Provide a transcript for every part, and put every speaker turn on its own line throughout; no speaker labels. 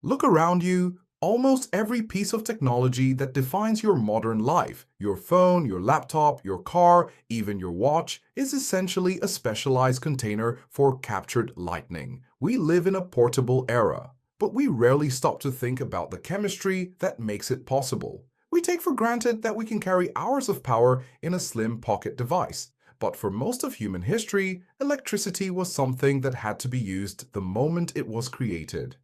Look around you. Almost every piece of technology that defines your modern life, your phone, your laptop, your car, even your watch, is essentially a specialized container for captured lightning. We live in a portable era, but we rarely stop to think about the chemistry that makes it possible. We take for granted that we can carry hours of power in a slim pocket device. But for most of human history, electricity was something that had to be used the moment it was created.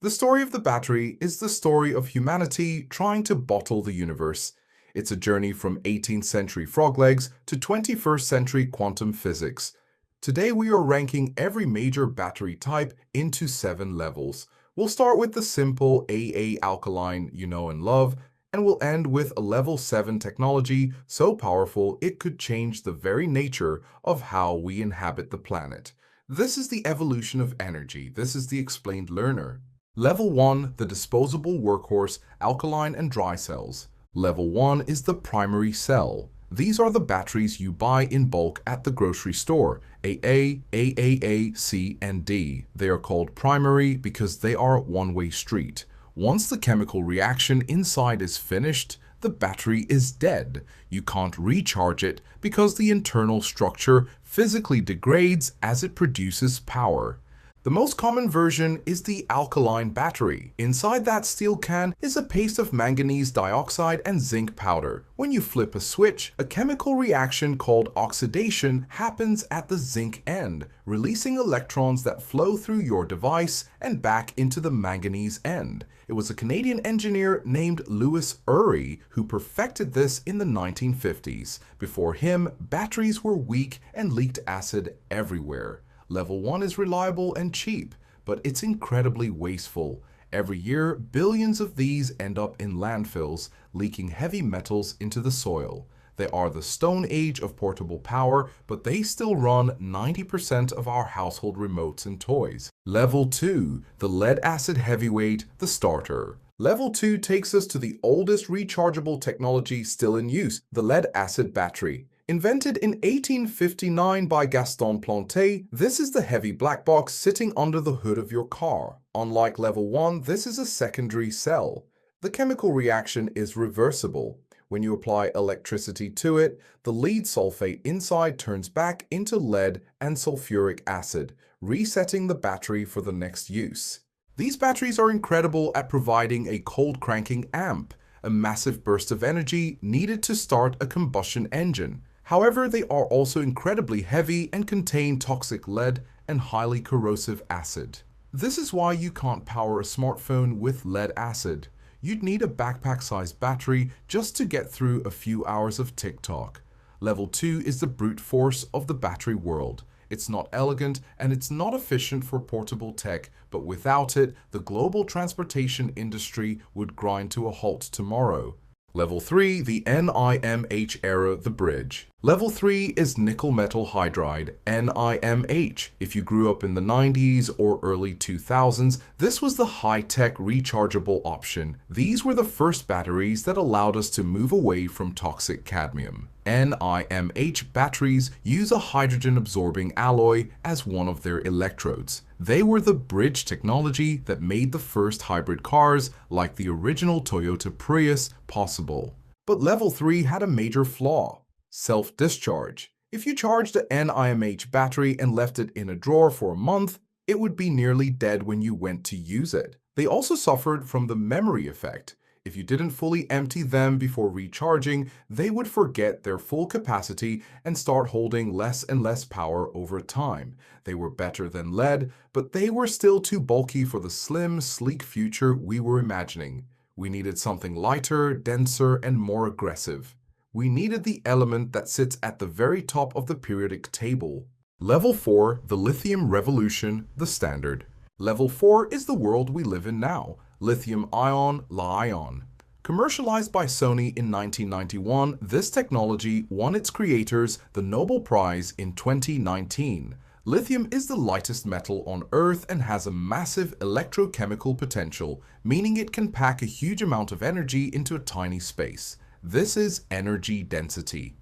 The story of the battery is the story of humanity trying to bottle the universe. It's a journey from 18th century frog legs to 21st century quantum physics. Today we are ranking every major battery type into 7 levels. We'll start with the simple AA alkaline you know and love, and we'll end with a level 7 technology so powerful it could change the very nature of how we inhabit the planet. This is the evolution of energy. This is the explained learner. Level 1, the disposable workhorse, alkaline and dry cells. Level 1 is the primary cell. These are the batteries you buy in bulk at the grocery store, AA, AAA, C, and D. They are called primary because they are a one-way street. Once the chemical reaction inside is finished, the battery is dead. You can't recharge it because the internal structure physically degrades as it produces power. The most common version is the alkaline battery. Inside that steel can is a paste of manganese dioxide and zinc powder. When you flip a switch, a chemical reaction called oxidation happens at the zinc end, releasing electrons that flow through your device and back into the manganese end. It was a Canadian engineer named Louis Urey who perfected this in the 1950s. Before him, batteries were weak and leaked acid everywhere. Level 1 is reliable and cheap, but it's incredibly wasteful. Every year, billions of these end up in landfills, leaking heavy metals into the soil. They are the stone age of portable power, but they still run 90% of our household remotes and toys. Level 2, the lead-acid heavyweight, the starter. Level 2 takes us to the oldest rechargeable technology still in use, the lead-acid battery. Invented in 1859 by Gaston Planté, this is the heavy black box sitting under the hood of your car. Unlike level 1, this is a secondary cell. The chemical reaction is reversible. When you apply electricity to it, the lead sulfate inside turns back into lead and sulfuric acid, resetting the battery for the next use. These batteries are incredible at providing a cold cranking amp, a massive burst of energy needed to start a combustion engine. However, they are also incredibly heavy and contain toxic lead and highly corrosive acid. This is why you can't power a smartphone with lead acid. You'd need a backpack-sized battery just to get through a few hours of TikTok. Level 2 is the brute force of the battery world. It's not elegant and it's not efficient for portable tech, but without it, the global transportation industry would grind to a halt tomorrow. Level 3, the NIMH era, the bridge. Level 3 is nickel metal hydride, NIMH. If you grew up in the 90s or early 2000s, this was the high-tech rechargeable option. These were the first batteries that allowed us to move away from toxic cadmium. NIMH batteries use a hydrogen-absorbing alloy as one of their electrodes. They were the bridge technology that made the first hybrid cars, like the original Toyota Prius, possible. But level 3 had a major flaw: self-discharge. If you charged an NIMH battery and left it in a drawer for a month, it would be nearly dead when you went to use it. They also suffered from the memory effect. If you didn't fully empty them before recharging, they would forget their full capacity and start holding less and less power over time. They were better than lead, but they were still too bulky for the slim, sleek future we were imagining. We needed something lighter, denser, and more aggressive. We needed the element that sits at the very top of the periodic table. Level 4, the lithium revolution, the standard. Level 4 is the world we live in now. Lithium-ion, Li-ion. Commercialized by Sony in 1991, this technology won its creators the Nobel Prize in 2019. Lithium is the lightest metal on Earth and has a massive electrochemical potential, meaning it can pack a huge amount of energy into a tiny space. This is energy density.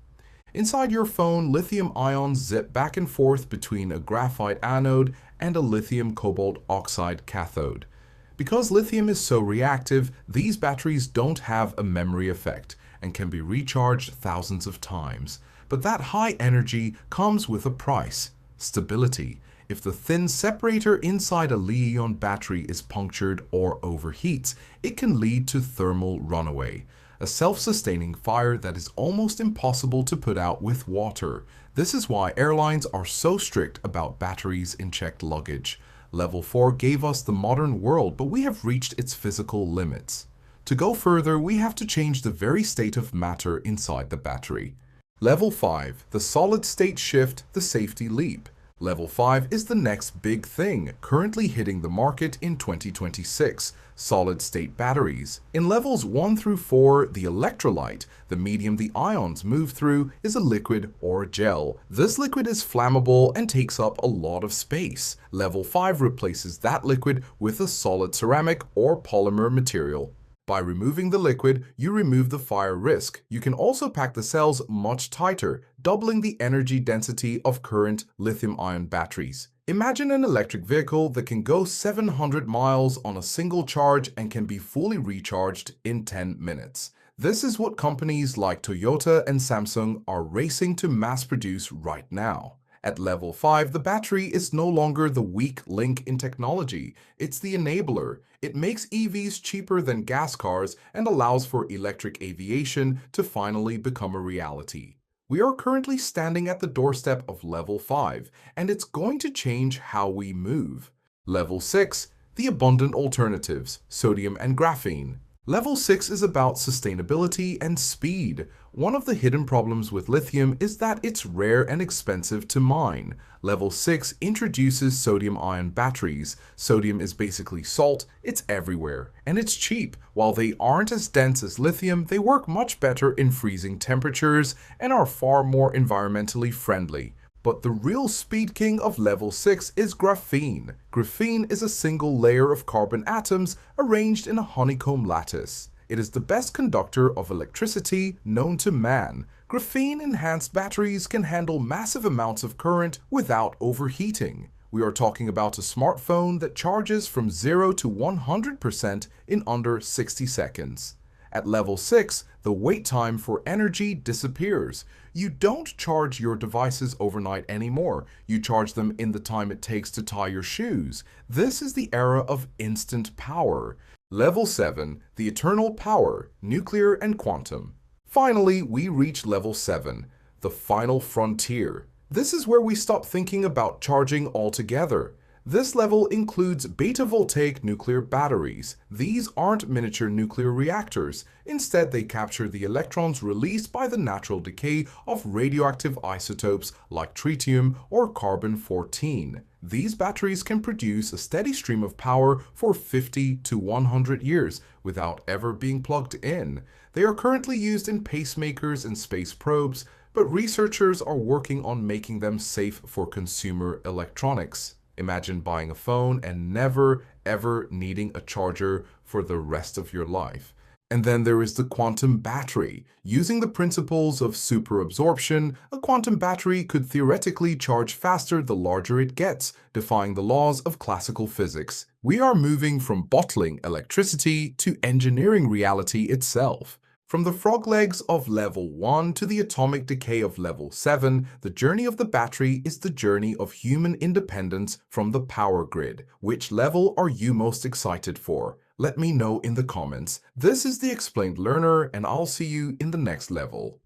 Inside your phone, lithium ions zip back and forth between a graphite anode and a lithium cobalt oxide cathode. Because lithium is so reactive, these batteries don't have a memory effect and can be recharged thousands of times. But that high energy comes with a price: stability. If the thin separator inside a Li-ion battery is punctured or overheats, it can lead to thermal runaway, a self-sustaining fire that is almost impossible to put out with water. This is why airlines are so strict about batteries in checked luggage. Level 4 gave us the modern world, but we have reached its physical limits. To go further, we have to change the very state of matter inside the battery. Level 5, the solid-state shift, the safety leap. Level 5 is the next big thing, currently hitting the market in 2026, solid-state batteries. In levels 1 through 4, the electrolyte, the medium the ions move through, is a liquid or a gel. This liquid is flammable and takes up a lot of space. Level 5 replaces that liquid with a solid ceramic or polymer material. By removing the liquid, you remove the fire risk. You can also pack the cells much tighter, doubling the energy density of current lithium-ion batteries. Imagine an electric vehicle that can go 700 miles on a single charge and can be fully recharged in 10 minutes. This is what companies like Toyota and Samsung are racing to mass produce right now. At level 5, the battery is no longer the weak link in technology. It's the enabler. It makes EVs cheaper than gas cars and allows for electric aviation to finally become a reality. We are currently standing at the doorstep of level 5, and it's going to change how we move. Level 6, the abundant alternatives, sodium and graphene. Level 6 is about sustainability and speed. One of the hidden problems with lithium is that it's rare and expensive to mine. Level 6 introduces sodium-ion batteries. Sodium is basically salt, it's everywhere, and it's cheap. While they aren't as dense as lithium, they work much better in freezing temperatures and are far more environmentally friendly. But the real speed king of level 6 is graphene. Graphene is a single layer of carbon atoms arranged in a honeycomb lattice. It is the best conductor of electricity known to man. Graphene-enhanced batteries can handle massive amounts of current without overheating. We are talking about a smartphone that charges from 0 to 100% in under 60 seconds. At level 6, the wait time for energy disappears. You don't charge your devices overnight anymore. You charge them in the time it takes to tie your shoes. This is the era of instant power. Level 7, the eternal power, nuclear and quantum. Finally, we reach level 7, the final frontier. This is where we stop thinking about charging altogether. This level includes beta-voltaic nuclear batteries. These aren't miniature nuclear reactors. Instead, they capture the electrons released by the natural decay of radioactive isotopes like tritium or carbon-14. These batteries can produce a steady stream of power for 50 to 100 years without ever being plugged in. They are currently used in pacemakers and space probes, but researchers are working on making them safe for consumer electronics. Imagine buying a phone and never, ever needing a charger for the rest of your life. And then there is the quantum battery. Using the principles of superabsorption, a quantum battery could theoretically charge faster the larger it gets, defying the laws of classical physics. We are moving from bottling electricity to engineering reality itself. From the frog legs of level 1 to the atomic decay of level 7, the journey of the battery is the journey of human independence from the power grid. Which level are you most excited for? Let me know in the comments. This is the Explained Learner, and I'll see you in the next level.